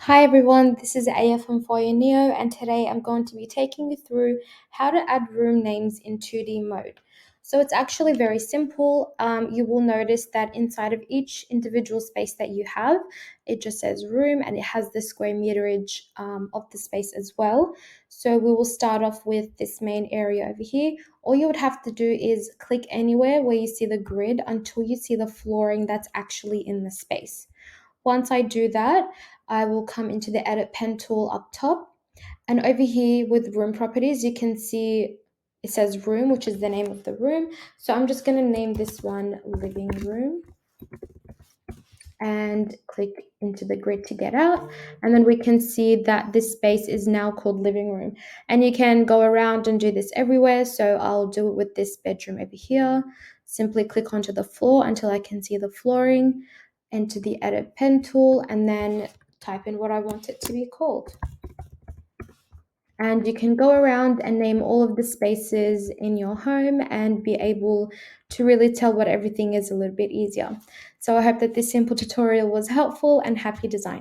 Hi everyone, this is Aya from Foyr Neo, and today I'm going to be taking you through how to add room names in 2D mode. So it's actually very simple. You will notice that inside of each individual space that you have, it just says room and it has the square meterage of the space as well. So we will start off with this main area over here. All you would have to do is click anywhere where you see the grid until you see the flooring that's actually in the space. Once I do that, I will come into the edit pen tool up top, and over here with room properties, you can see it says room, which is the name of the room. So I'm just going to name this one living room and click into the grid to get out. And then we can see that this space is now called living room. And you can go around and do this everywhere. So I'll do it with this bedroom over here. Simply click onto the floor until I can see the flooring, enter the edit pen tool, and then type in what I want it to be called. And you can go around and name all of the spaces in your home and be able to really tell what everything is a little bit easier. So I hope that this simple tutorial was helpful, and happy design.